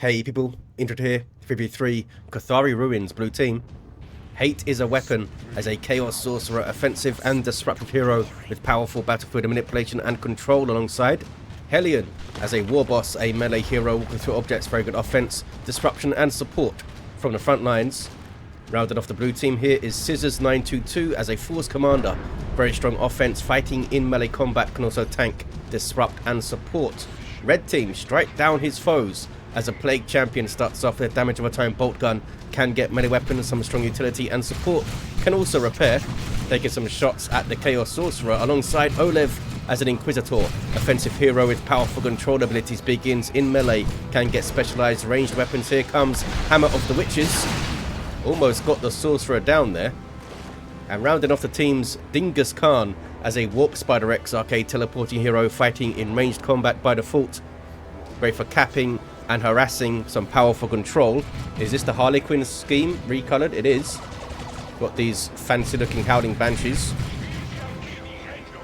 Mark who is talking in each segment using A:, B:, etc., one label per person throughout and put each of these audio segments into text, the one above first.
A: Hey people, Intro here, 3v3, Cathari Ruins, blue team. Hate is a weapon as a Chaos Sorcerer, offensive and disruptive hero with powerful battlefield manipulation and control alongside Hellion as a Warboss, a melee hero walking through objects, very good offense, disruption and support from the front lines. Rounded off the blue team here is Scissors 922 as a Force Commander, very strong offense, fighting in melee combat, can also tank, disrupt and support. Red team, strike down his foes as a Plague Champion, starts off with damage of a time bolt gun, can get melee weapons, some strong utility and support, can also repair, taking some shots at the Chaos Sorcerer alongside oLev as an Inquisitor, offensive hero with powerful control abilities, begins in melee, can get specialized ranged weapons. Here comes Hammer of the Witches, almost got the Sorcerer down there. And rounding off the teams, Dingus Khan as a Warp Spider Exarch, a teleporting hero fighting in ranged combat by default, great for capping and harassing, some powerful control. Is this the Harlequin scheme recolored? It is. Got these fancy looking Howling Banshees.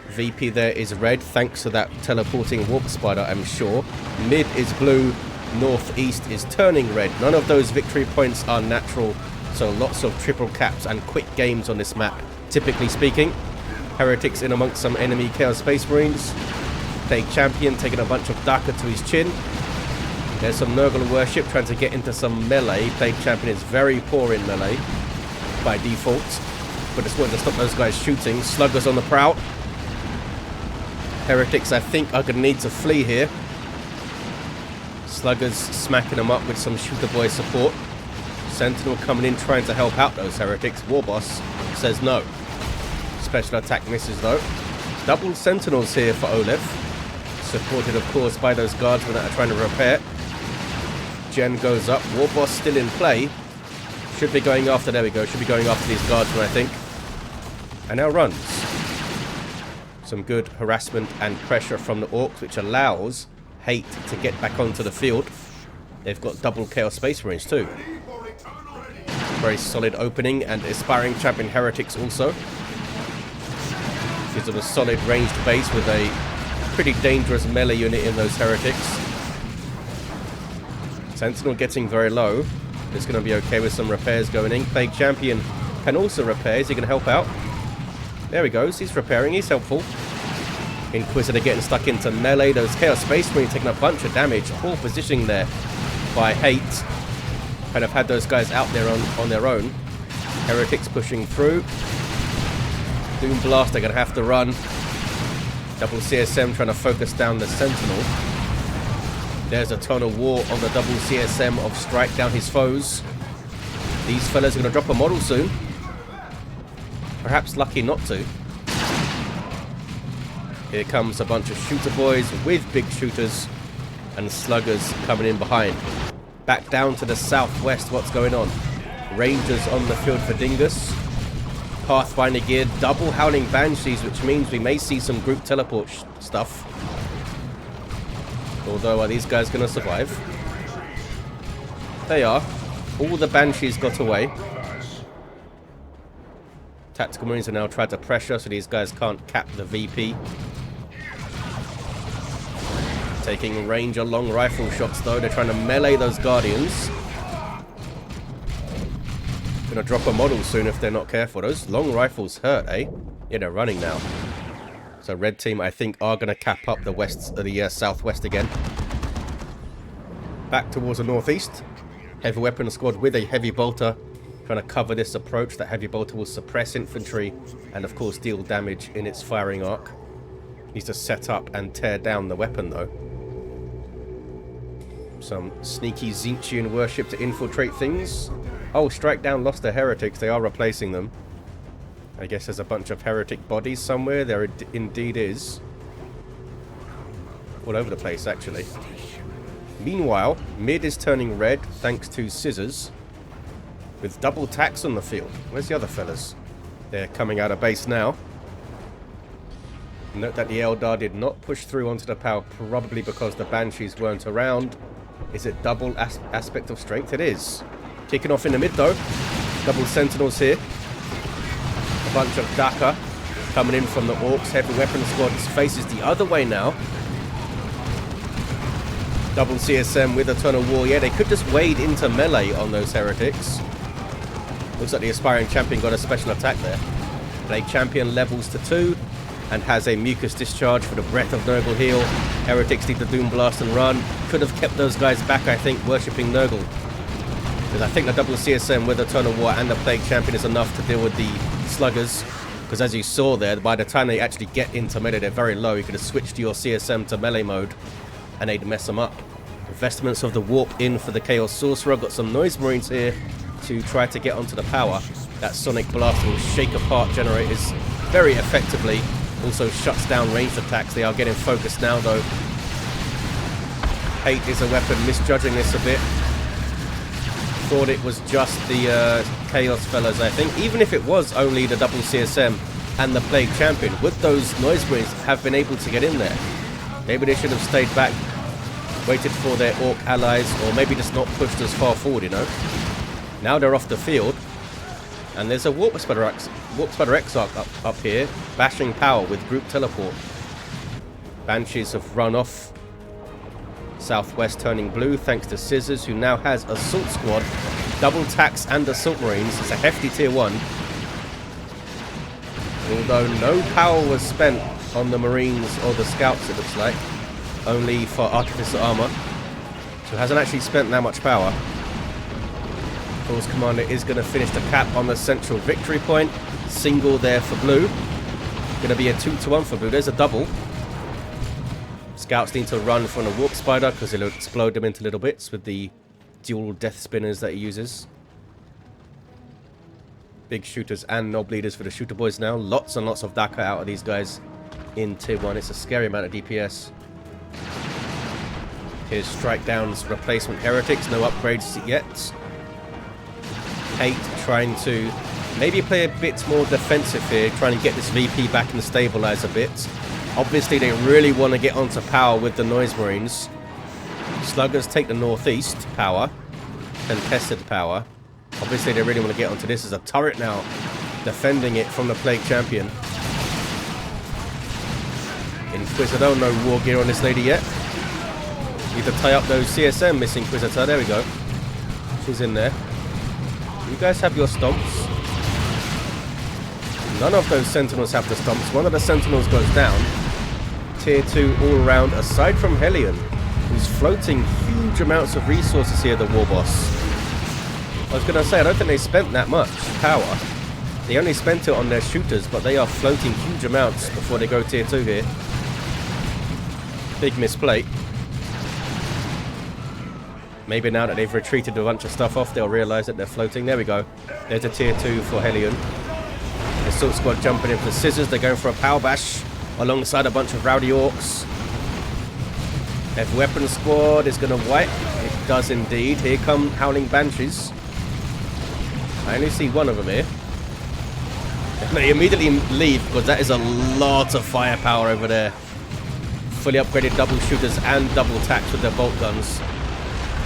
A: VP there is red thanks to that teleporting Warp Spider, I'm sure. Mid is blue, northeast is turning red. None of those victory points are natural, so lots of triple caps and quick games on this map, typically speaking. Heretics in amongst some enemy Chaos Space Marines. Plague Champion taking a bunch of Daka to his chin. There's some Nurgle worship trying to get into some melee. Plague Champion is very poor in melee by default, but just wanted to stop those guys shooting. Sluggers on the prowl. Heretics, I think, are going to need to flee here. Sluggers smacking them up with some shooter boy support. Sentinel coming in trying to help out those Heretics. Warboss says no. Special attack misses though. Double Sentinels here for oLev. Supported of course by those guardsmen that are trying to repair. Gen goes up. Warboss still in play. Should be going after, there we go, should be going after these guardsmen I think. And now runs. Some good harassment and pressure from the Orks, which allows Hate to get back onto the field. They've got double Chaos Space Marines too. Very solid opening, and aspiring champion Heretics also. Gives them a solid ranged base with a pretty dangerous melee unit in those Heretics. Sentinel getting very low. It's going to be okay with some repairs going in. Plague Champion can also repair. Is he going to help out? There he goes. He's repairing. He's helpful. Inquisitor getting stuck into melee. Those Chaos Space Marines taking a bunch of damage. Poor positioning there by Hate. Kind of had those guys out there on their own. Heretics pushing through. Doom Blast, they're going to have to run. Double CSM trying to focus down the Sentinel. There's a ton of war on the double CSM of strike down his foes. These fellas are going to drop a model soon. Perhaps lucky not to. Here comes a bunch of shooter boys with big shooters and sluggers coming in behind. Back down to the southwest, what's going on? Rangers on the field for Dingus. Pathfinder gear, double Howling Banshees, which means we may see some group teleport stuff. Although, are these guys going to survive? They are. All the Banshees got away. Tactical Marines are now trying to pressure, so these guys can't cap the VP. Taking Ranger long rifle shots, though. They're trying to melee those Guardians. Gonna drop a model soon if they're not careful. Those long rifles hurt, eh? Yeah, they're running now. So red team, I think, are gonna cap up the southwest again. Back towards the northeast. Heavy weapon squad with a heavy bolter, trying to cover this approach. That heavy bolter will suppress infantry and, of course, deal damage in its firing arc. Needs to set up and tear down the weapon, though. Some sneaky Tzeentchian worship to infiltrate things. Oh, strike down lost the Heretics. They are replacing them. I guess there's a bunch of Heretic bodies somewhere. There indeed is. All over the place, actually. Meanwhile, mid is turning red thanks to Scissors. With double tax on the field. Where's the other fellas? They're coming out of base now. Note that the Eldar did not push through onto the power, probably because the Banshees weren't around. Is it double aspect of strength? It is. Kicking off in the mid though. Double Sentinels here. A bunch of Daka coming in from the Orks. Heavy weapon squad faces the other way now. Double CSM with Eternal War. Yeah, they could just wade into melee on those heretics. Looks like the Aspiring Champion got a special attack there. Plague Champion levels to 2 and has a Mucus Discharge for the Breath of Nurgle heal. Heretics need to Doom Blast and run. Could have kept those guys back, I think, worshipping Nurgle. Because I think the double CSM with Eternal War and the Plague Champion is enough to deal with the Sluggers. Because as you saw there, by the time they actually get into melee, they're very low. You could have switched your CSM to melee mode and they'd mess them up. Vestments of the Warp in for the Chaos Sorcerer. Got some Noise Marines here to try to get onto the power. That Sonic Blast will shake apart generators very effectively. Also shuts down ranged attacks. They are getting focused now though. Hate is a weapon, misjudging this a bit. Thought it was just the Chaos fellas, I think. Even if it was only the double CSM and the Plague Champion, would those Noise Marines have been able to get in there? Maybe they should have stayed back, waited for their Orc allies, or maybe just not pushed as far forward, you know. Now they're off the field, and there's a Warp Spider Exarch up here, bashing power with group teleport. Banshees have run off. Southwest turning blue thanks to Scissors, who now has Assault Squad, double tax and Assault Marines. It's a hefty tier 1. Although no power was spent on the Marines or the Scouts, it looks like. Only for Artificer Armor. So it hasn't actually spent that much power. Force Commander is going to finish the cap on the central victory point. Single there for blue. Going to be a 2-1 for blue. There's a double. Scouts need to run from the Warp Spider because it'll explode them into little bits with the dual death spinners that he uses. Big shooters and knob leaders for the shooter boys now. Lots and lots of Daka out of these guys in tier 1. It's a scary amount of DPS. Here's Strike Down's replacement heretics. No upgrades yet. Hate trying to maybe play a bit more defensive here. Trying to get this VP back and stabilize a bit. Obviously they really want to get onto power with the Noise Marines. Sluggers take the northeast power. Contested power. Obviously they really want to get onto this as a turret now. Defending it from the Plague Champion. Inquisitor, no war gear on this lady yet. Need to tie up those CSM, Miss Inquisitor. There we go. She's in there. You guys have your stomps. None of those Sentinels have the stomps. One of the Sentinels goes down. Tier 2 all around, aside from Hellion, who's floating huge amounts of resources here, the Warboss. I was going to say, I don't think they spent that much power. They only spent it on their shooters, but they are floating huge amounts before they go tier 2 here. Big misplay. Maybe now that they've retreated a bunch of stuff off, they'll realise that they're floating. There we go. There's a tier 2 for Hellion. The Assault Squad jumping in for Scissors. They're going for a power bash alongside a bunch of rowdy Orks. If Weapon Squad is going to wipe, it does indeed. Here come Howling Banshees. I only see one of them here. They immediately leave because that is a lot of firepower over there. Fully upgraded double shooters and double tacks with their bolt guns.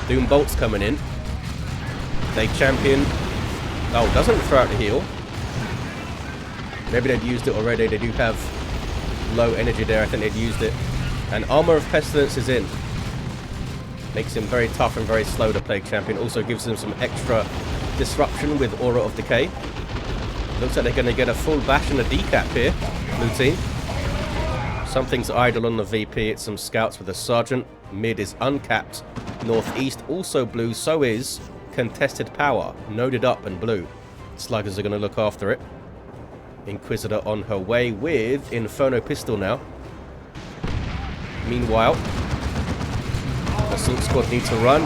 A: Doom bolts coming in. Plague Champion. Oh, doesn't throw out the heal. Maybe they'd used it already. They do have low energy there. I think they'd used it. And Armor of Pestilence is in. Makes him very tough and very slow, the Plague Champion. Also gives them some extra disruption with Aura of Decay. Looks like they're going to get a full bash and a decap here, blue team. Something's idle on the VP. It's some scouts with a sergeant. Mid is uncapped. Northeast also blue. So is contested power. Noded up and blue. Sluggers are going to look after it. Inquisitor on her way with Inferno Pistol now. Meanwhile, Assault Squad need to run.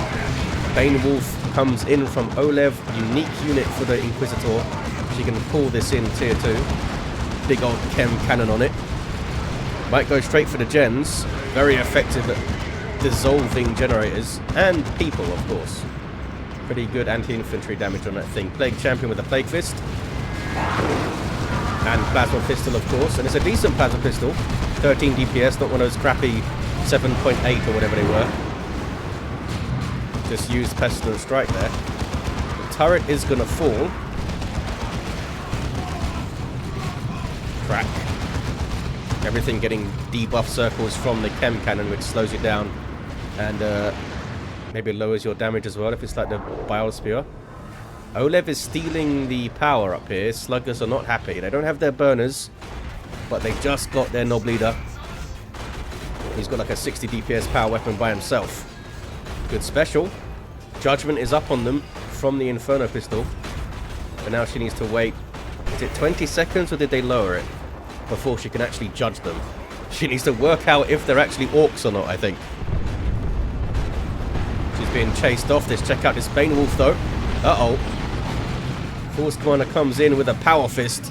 A: Bane Wolf comes in from oLev. Unique unit for the Inquisitor. She can pull this in tier 2. Big old chem cannon on it. Might go straight for the gens. Very effective at dissolving generators. And people, of course. Pretty good anti-infantry damage on that thing. Plague Champion with a Plague Fist. And Plasma Pistol, of course. And it's a decent Plasma Pistol. 13 DPS, not one of those crappy 7.8 or whatever they were. Just used Pestilent Strike there. The turret is going to fall. Crack. Everything getting debuff circles from the chem cannon, which slows you down. And maybe lowers your damage as well if it's like the Bile Spear. oLev is stealing the power up here. Sluggers are not happy. They don't have their burners, but they just got their Knob Leader. He's got like a 60 DPS power weapon by himself. Good special. Judgment is up on them from the Inferno Pistol. But now she needs to wait. Is it 20 seconds or did they lower it before she can actually judge them? She needs to work out if they're actually Orks or not, I think. She's being chased off. Let's check out this Bane Wolf though. Uh-oh. Force Commander comes in with a Power Fist.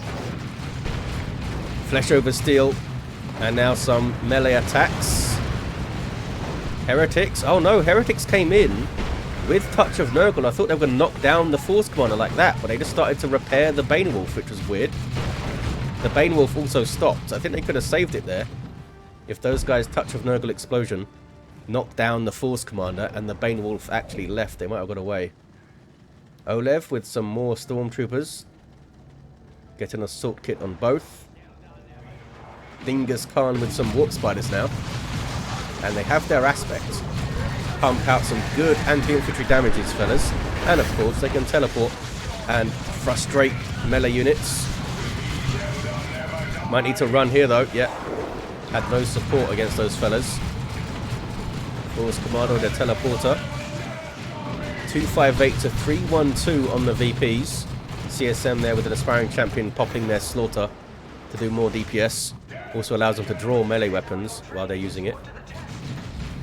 A: Flesh over Steel. And now some melee attacks. Heretics. Oh no, Heretics came in with Touch of Nurgle. I thought they were going to knock down the Force Commander like that, but they just started to repair the Bane Wolf, which was weird. The Bane Wolf also stopped. I think they could have saved it there. If those guys' Touch of Nurgle explosion knocked down the Force Commander and the Bane Wolf actually left, they might have got away. oLev with some more Stormtroopers. Get an assault kit on both. Dingus Khan with some Warp Spiders now. And they have their aspects. Pump out some good anti-infantry damages, fellas. And of course, they can teleport and frustrate melee units. Might need to run here though. Yeah. Had no support against those fellas. Force Commander with a teleporter. 258 to 312 on the VPs. CSM there with an aspiring champion popping their slaughter to do more DPS. Also allows them to draw melee weapons while they're using it.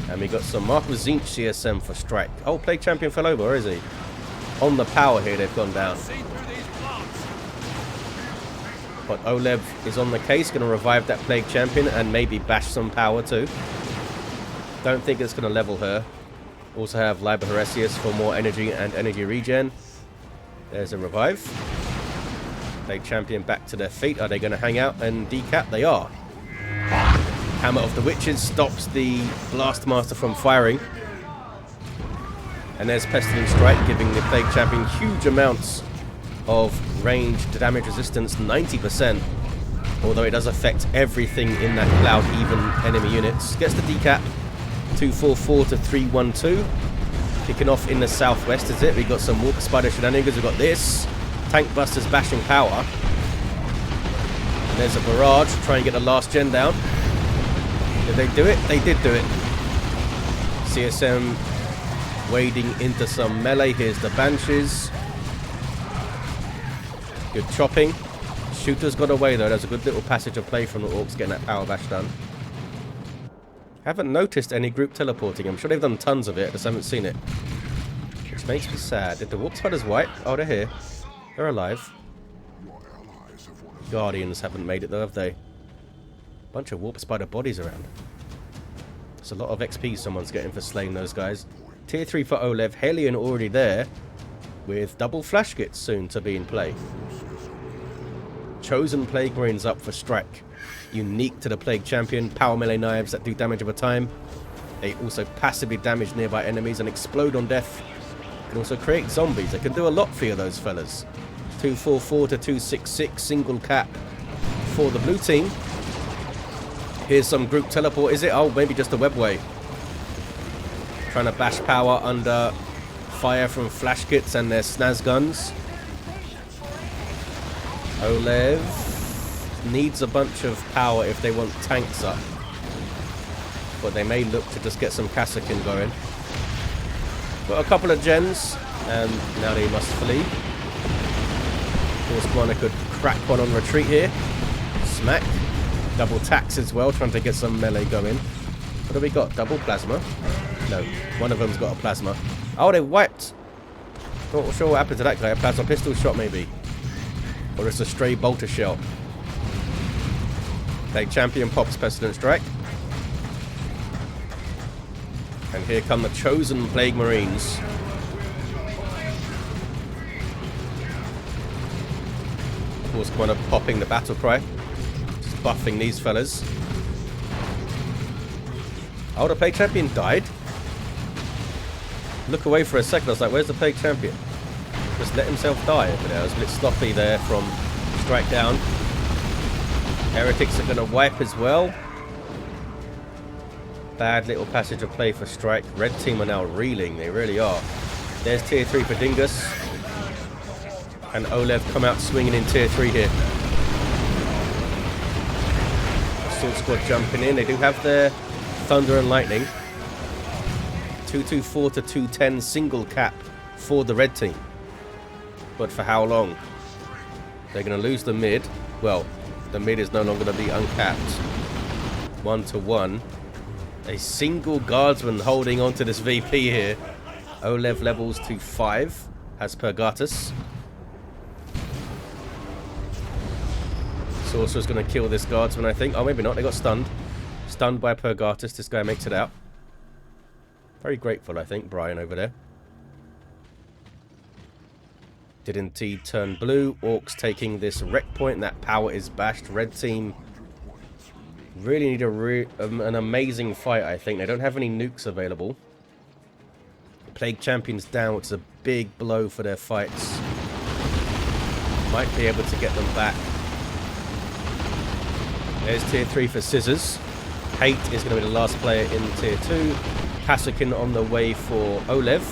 A: And we got some Marcus Zinch CSM for strike. Oh, Plague Champion fell over, where is he? On the power here, they've gone down. But oLev is on the case, going to revive that Plague Champion and maybe bash some power too. Don't think it's going to level her. Also have Liber Heresius for more energy and energy regen. There's a revive. Plague Champion back to their feet. Are they going to hang out and decap? They are. Hammer of the Witches stops the Blastmaster from firing. And there's Pestilent Strike, giving the Plague Champion huge amounts of ranged damage resistance, 90%. Although it does affect everything in that cloud, even enemy units. Gets the decap. 244 to 312. Kicking off in the southwest, is it? We've got some Warp Spider shenanigans. We've got this. Tank Busters bashing power. And there's a barrage to try and get the last gen down. Did they do it? They did do it. CSM wading into some melee. Here's the Banshees. Good chopping. Shooter's got away though. There's a good little passage of play from the Orks getting that power bash done. Haven't noticed any group teleporting. I'm sure they've done tons of it. I just haven't seen it. Which makes me sad. Did the Warp Spiders wipe? Oh, they're here. They're alive. Guardians haven't made it though, have they? Bunch of Warp Spider bodies around. It's a lot of XP someone's getting for slaying those guys. Tier 3 for oLev. Hellion already there. With double flash kits soon to be in play. Chosen Plague Marines up for strike. Unique to the Plague Champion. Power melee knives that do damage over time. They also passively damage nearby enemies and explode on death. Can also create zombies. They can do a lot for you, those fellas. 244 to 266. Single cap for the blue team. Here's some group teleport. Is it? Oh, maybe just a webway. Trying to bash power under fire from flash kits and their snaz guns. oLev needs a bunch of power if they want tanks up. But they may look to just get some Kassakin going. Got a couple of gens, and now they must flee. Force Commander could crack one on retreat here. Smack. Double tax as well, trying to get some melee going. What have we got? Double plasma? No, one of them's got a plasma. Oh, they wiped. Not sure what happened to that guy. A plasma pistol shot maybe. Or it's a stray bolter shell. Plague Champion pops Pestilent Strike. And here come the Chosen Plague Marines. Of course, kind of popping the battle cry. Just buffing these fellas. Oh, the Plague Champion died? Look away for a second, I was like, where's the Plague Champion? Just let himself die. But I was a bit sloppy there from strike down. Heretics are going to wipe as well. Bad little passage of play for strike. Red team are now reeling. They really are. There's tier 3 for Dingus. And oLev come out swinging in tier 3 here. Assault squad jumping in. They do have their Thunder and Lightning. 224 to 210 single cap for the red team. But for how long? They're going to lose the mid. Well, the mid is no longer going to be uncapped. 1-1. A single guardsman holding on to this VP here. oLev levels to 5 as per Gartus. Sorcerer's going to kill this guardsman, I think. Oh, maybe not. They got stunned. Stunned by Purgatus. This guy makes it out. Very grateful, I think, Brian over there. Did indeed turn blue. Orks taking this wreck point. That power is bashed. Red team really need an amazing fight, I think. They don't have any nukes available. Plague Champion's down, which is a big blow for their fights. Might be able to get them back. There's tier 3 for Scissors. Hate is going to be the last player in tier 2. Kassakin on the way for oLev.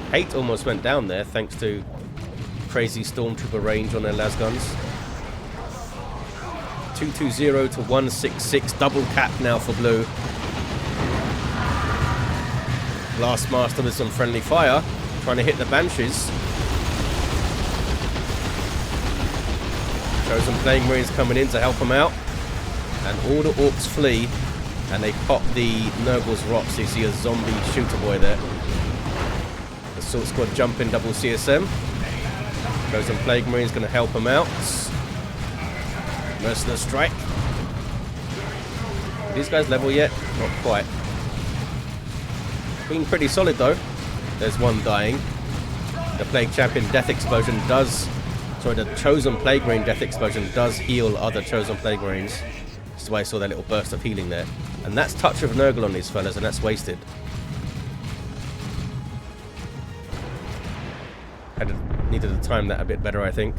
A: Hate almost went down there thanks to crazy Stormtrooper range on their lasguns. 220 to 166. Double cap now for blue. Blastmaster with some friendly fire. Trying to hit the Banshees. Chosen Plague Marines coming in to help them out. And all the Orks flee. And they pop the Nurgle's rocks. You see a zombie shooter boy there. Assault squad jumping double CSM. Chosen Plague Marines going to help them out. Mercenary strike. Are these guys level yet? Not quite. Being pretty solid though. There's one dying. The Plague Champion Death Explosion does... Sorry, the Chosen Plague Marine Death Explosion does heal other Chosen Plague Marines. This is why I saw that little burst of healing there. And that's Touch of Nurgle on these fellas, and that's wasted. Needed to time that a bit better, I think.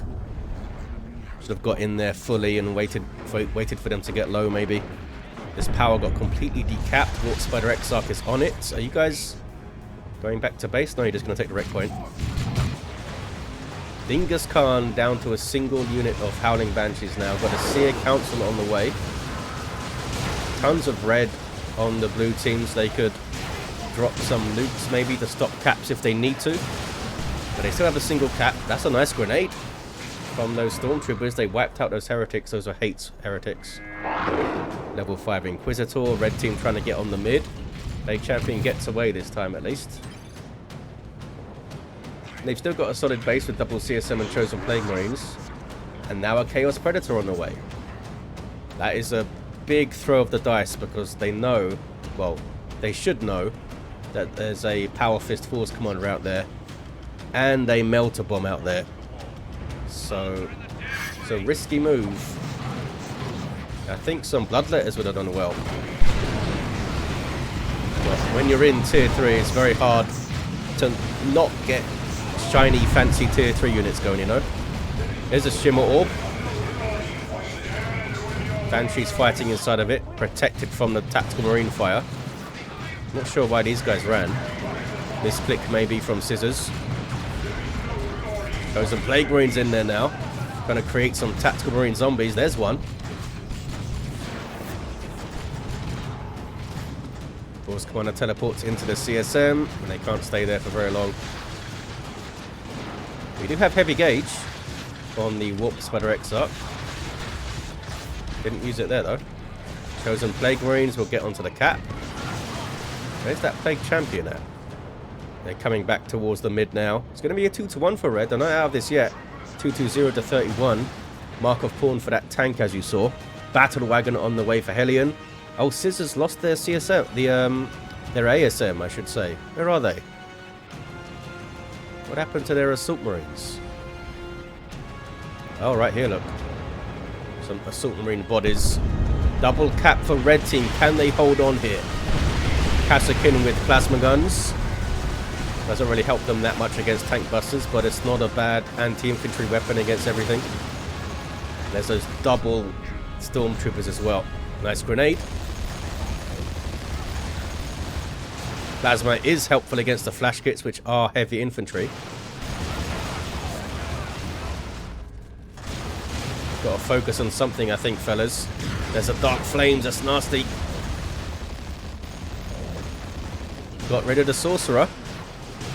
A: Should have got in there fully and waited for them to get low, maybe. This power got completely decapped. Warp Spider Exarch is on it. Are you guys going back to base? No, you're just going to take the wreck point. Dingus Khan down to a single unit of Howling Banshees now. Got a Seer Council on the way. Tons of red on the blue teams. They could drop some nukes maybe to stop caps if they need to. But they still have a single cap. That's a nice grenade from those Stormtroopers. They wiped out those heretics. Those are Hate's heretics. Level 5 Inquisitor. Red team trying to get on the mid. Plague Champion gets away this time at least. They've still got a solid base with double CSM and Chosen Plague Marines. And now a Chaos Predator on the way. That is a big throw of the dice because they know, well, they should know that there's a Power Fist Force Commander out there. And a Melter Bomb out there. So, it's a risky move. I think some Bloodletters would have done well. But when you're in tier 3, it's very hard to not get shiny, fancy tier 3 units going, you know. There's a Shimmer Orb. Banshee's fighting inside of it, protected from the Tactical Marine fire. Not sure why these guys ran. Misclick maybe from Scissors. There's some Plague Marines in there now. Going to create some Tactical Marine zombies. There's one. Force Commander teleports into the CSM, and they can't stay there for very long. We do have heavy gauge on the Warp Spider Exarch. Didn't use it there though. Chosen Plague Marines will get onto the cap. Where's that Plague Champion at? They're coming back towards the mid now. It's going to be a 2-1 for red. They're not out of this yet. 220 to 31. Mark of Pawn for that tank, as you saw. Battle Wagon on the way for Hellion. Oh, Scissors lost their CSM. Their ASM, I should say. Where are they? What happened to their Assault Marines? Oh, right here, look. Some Assault Marine bodies. Double cap for red team. Can they hold on here? Kassakin with plasma guns. Doesn't really help them that much against tank busters, but it's not a bad anti-infantry weapon against everything. There's those double Stormtroopers as well. Nice grenade. Plasma is helpful against the flash kits, which are heavy infantry. Got to focus on something, I think, fellas. There's a Dark Flames, that's nasty. Got rid of the Sorcerer.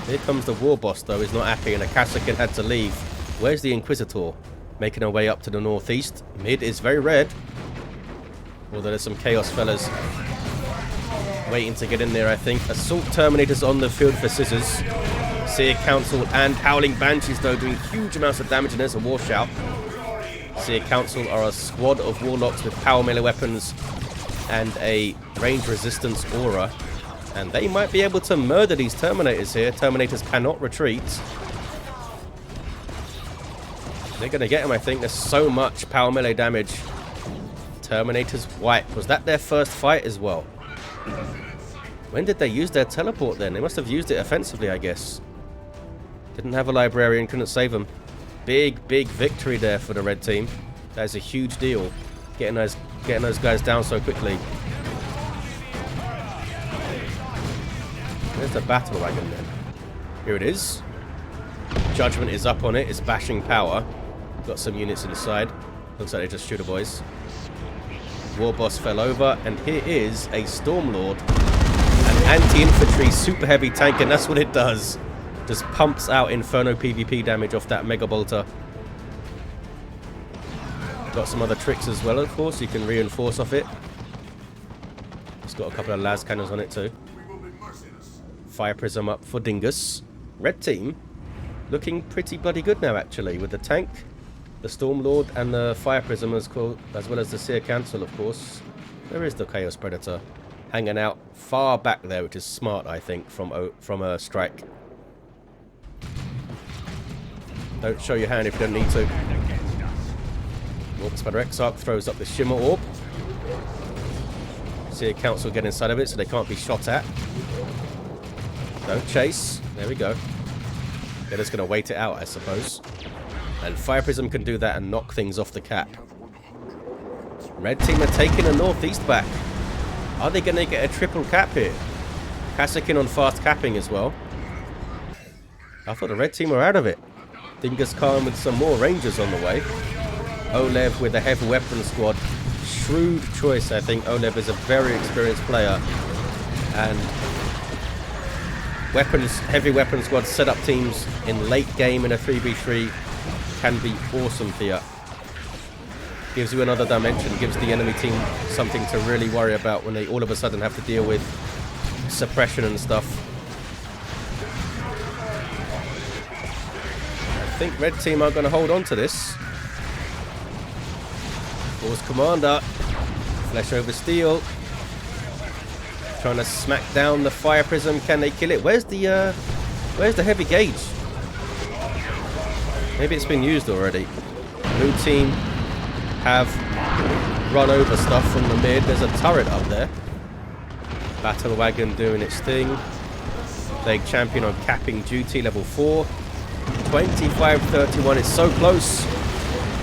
A: Here comes the Warboss, though. He's not happy, and a Kassakin had to leave. Where's the Inquisitor? Making her way up to the northeast. Mid is very red. Although there's some Chaos fellas waiting to get in there, I think. Assault Terminators on the field for Scissors. Seer Council and Howling Banshees, though, doing huge amounts of damage, and there's a War Shout. Seer Council are a squad of Warlocks with power melee weapons and a range resistance aura. And they might be able to murder these Terminators here. Terminators cannot retreat. They're going to get him, I think. There's so much power melee damage. Terminators wipe. Was that their first fight as well? When did they use their teleport then? They must have used it offensively, I guess. Didn't have a librarian, couldn't save them. Big victory there for the red team. That is a huge deal. Getting those guys down so quickly. Where's the battle wagon then? Here it is. Judgment is up on it. It's bashing power. Got some units inside. Looks like they just shoot the boys. Warboss fell over, and here is a Stormlord. An anti-infantry super heavy tank, and that's what it does. Just pumps out Inferno PvP damage off that Mega Bolter. Got some other tricks as well, of course. You can reinforce off it. It's got a couple of las cannons on it too. Fire Prism up for Dingus. Red team looking pretty bloody good now, actually, with the tank, the Stormlord, and the Fire Prism as well as the Seer Council, of course. There is the Chaos Predator hanging out far back there, which is smart, I think, from a strike. Don't show your hand if you don't need to. Warp Spider Exarch throws up the Shimmer Orb. Seer Council get inside of it so they can't be shot at. Don't chase. There we go. They're just going to wait it out, I suppose. And Fire Prism can do that and knock things off the cap. Red team are taking the northeast back. Are they going to get a triple cap here? Kassakin on fast capping as well. I thought the red team were out of it. Dingus Khan with some more rangers on the way. oLev with a heavy weapon squad. Shrewd choice, I think. oLev is a very experienced player. And heavy weapon squad setup teams in late game in a 3v3 can be awesome for you. Gives you another dimension, gives the enemy team something to really worry about when they all of a sudden have to deal with suppression and stuff. I think red team are going to hold on to this. Force Commander, Flesh over Steel. Trying to smack down the Fire Prism. Can they kill it? Where's the heavy gauge? Maybe it's been used already. Blue team have run over stuff from the mid. There's a turret up there. Battle Wagon doing its thing. Plague Champion on capping duty, level 4. 25-31. It's so close.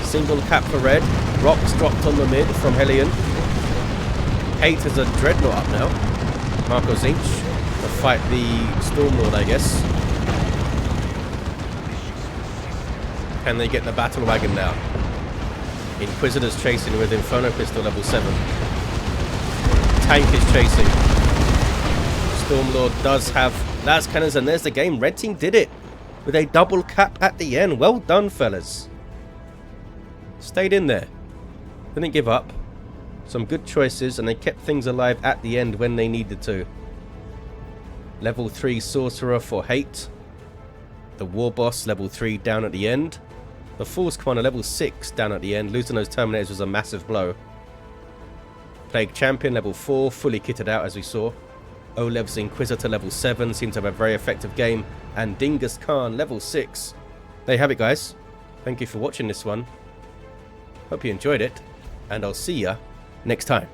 A: Single cap for red. Rocks dropped on the mid from Hellion. Hate is a Dreadnought up now. Marco Zinch to fight the Stormlord, I guess. Can they get the Battle Wagon now? Inquisitor's chasing with Inferno Pistol level 7. Tank is chasing. Stormlord does have las cannons, and there's the game. Red team did it with a double cap at the end. Well done, fellas. Stayed in there. Didn't give up. Some good choices, and they kept things alive at the end when they needed to. Level 3 Sorcerer for Hate. The Warboss, level 3, down at the end. The Force Commander, level 6, down at the end. Losing those Terminators was a massive blow. Plague Champion, level 4, fully kitted out as we saw. oLev's Inquisitor, level 7, seemed to have a very effective game. And Dingus Khan, level 6. There you have it, guys. Thank you for watching this one. Hope you enjoyed it, and I'll see ya next time.